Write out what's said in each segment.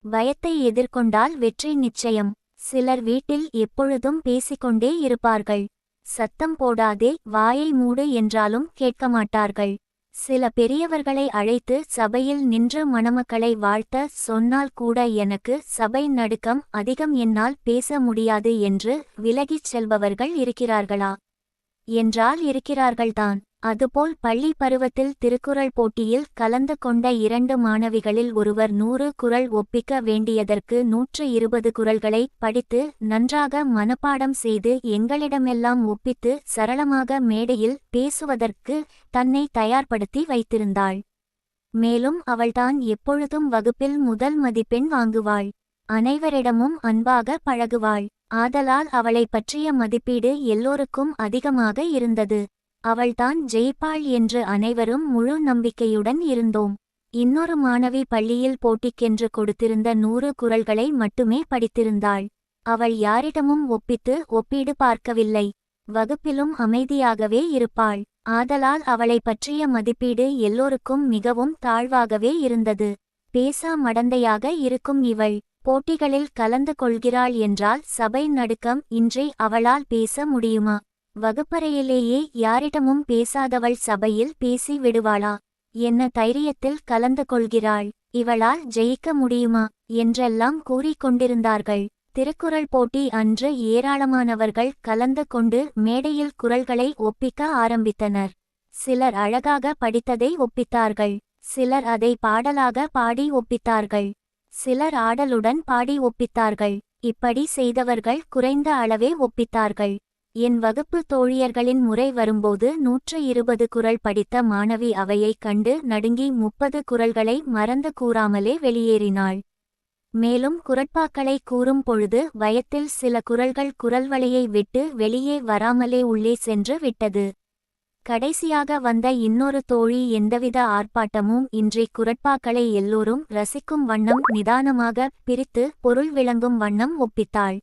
பயத்தை எதிர்கொண்டால் வெற்றி நிச்சயம். சிலர் வீட்டில் எப்பொழுதும் பேசிக்கொண்டே இருப்பார்கள். சத்தம் போடாதே, வாயை மூடு என்றாலும் கேட்க மாட்டார்கள். சில பெரியவர்களை அழைத்து சபையில் நின்று மணமக்களை வாழ்த்த சொன்னால் கூட எனக்கு சபை நடுக்கம் அதிகம், என்னால் பேச முடியாது என்று விலகிச் செல்பவர்கள் இருக்கிறார்களா என்றால் இருக்கிறார்கள்தான். அதுபோல் பள்ளி பருவத்தில் திருக்குறள் போட்டியில் கலந்து கொண்ட 2 மாணவிகளில் ஒருவர் 100 குறள் ஒப்பிக்க வேண்டியதற்கு 120 குறள்களை படித்து நன்றாக மனப்பாடம் செய்து எங்களிடமெல்லாம் ஒப்பித்து சரளமாக மேடையில் பேசுவதற்கு தன்னை தயார்படுத்தி வைத்திருந்தாள். மேலும் அவள்தான் எப்பொழுதும் வகுப்பில் முதல் மதிப்பெண் வாங்குவாள். அனைவரிடமும் அன்பாக பழகுவாள். ஆதலால் அவளை பற்றிய மதிப்பீடு எல்லோருக்கும் அதிகமாக இருந்தது. அவள்தான் ஜெயிப்பாள் என்று அனைவரும் முழு நம்பிக்கையுடன் இருந்தோம். இன்னொரு மாணவி பள்ளியில் போட்டிக்கென்று கொடுத்திருந்த 100 குறள்களை மட்டுமே படித்திருந்தாள். அவள் யாரிடமும் ஒப்பீடு பார்க்கவில்லை. வகுப்பிலும் அமைதியாகவே இருப்பாள். ஆதலால் அவளை பற்றிய மதிப்பீடு எல்லோருக்கும் மிகவும் தாழ்வாகவே இருந்தது. பேசா மடந்தையாக இருக்கும் இவள் போட்டிகளில் கலந்து கொள்கிறாள் என்றால் சபை நடுக்கம் இன்றி அவளால் பேச முடியுமா? வகுப்பறையிலேயே யாரிடமும் பேசாதவள் சபையில் பேசி விடுவாளா? என்ன தைரியத்தில் கலந்து கொள்கிறாள்? இவளால் ஜெயிக்க முடியுமா என்றெல்லாம் கூறிக்கொண்டிருந்தார்கள். திருக்குறள் போட்டி அன்று ஏராளமானவர்கள் கலந்து கொண்டு மேடையில் குறள்களை ஒப்பிக்க ஆரம்பித்தனர். சிலர் அழகாக படித்ததை ஒப்பித்தார்கள். சிலர் அதை பாடலாக பாடி ஒப்பித்தார்கள். சிலர் ஆடலுடன் பாடி ஒப்பித்தார்கள். இப்படி செய்தவர்கள் குறைந்த அளவே ஒப்பித்தார்கள். என் வகுப்பு தோழியர்களின் முறை வரும்போது 120 குறள் படித்த மாணவி அவையைக் கண்டு நடுங்கி 30 குறள்களை மறந்து கூறாமலே வெளியேறினாள். மேலும் குறட்பாக்களை கூறும் பொழுது பயத்தில் சில குறள்கள் குரல்வளையை விட்டு வெளியே வராமலே உள்ளே சென்று விட்டது. கடைசியாக வந்த இன்னொரு தோழி எந்தவித ஆர்ப்பாட்டமும் இன்றி குறட்பாக்களை எல்லோரும் ரசிக்கும் வண்ணம் நிதானமாக பிரித்து பொருள் விளங்கும் வண்ணம் ஒப்பித்தாள்.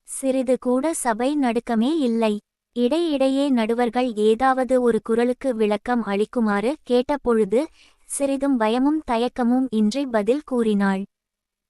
சிறிது கூட சபை நடுக்கமே இல்லை. இடையிடையே நடுவர்கள் ஏதாவது ஒரு குறளுக்கு விளக்கம் அளிக்குமாறு கேட்டபொழுது சிறிதும் பயமும் தயக்கமும் இன்றி பதில் கூறினாள்.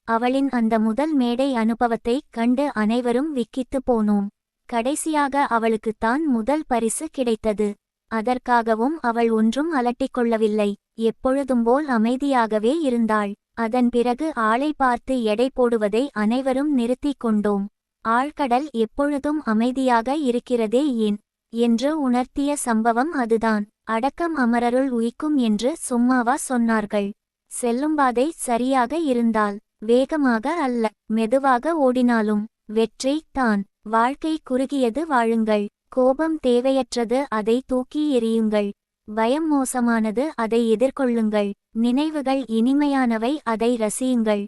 அவளின் அந்த முதல் மேடை அனுபவத்தைக் கண்டு அனைவரும் விக்கித்து போனோம். கடைசியாக அவளுக்குத்தான் முதல் பரிசு கிடைத்தது. அதற்காகவும் அவள் ஒன்றும் அலட்டிக்கொள்ளவில்லை. எப்பொழுதும்போல் அமைதியாகவே இருந்தாள். அதன் பிறகு ஆளை பார்த்து எடை போடுவதை அனைவரும் நிறுத்திக் கொண்டோம். ஆழ்கடல் எப்பொழுதும் அமைதியாக இருக்கிறதே ஏன் என்று உணர்த்திய சம்பவம் அதுதான். அடக்கம் அமரருள் உய்க்கும் என்று சும்மாவா சொன்னார்கள்? செல்லும்பாதை சரியாக இருந்தால், வேகமாக அல்ல மெதுவாக ஓடினாலும் வெற்றி தான். வாழ்க்கை குறுகியது, வாழுங்கள். கோபம் தேவையற்றது, அதை தூக்கி எறியுங்கள். பயம் மோசமானது, அதை எதிர்கொள்ளுங்கள். நினைவுகள் இனிமையானவை, அதை ரசியுங்கள்.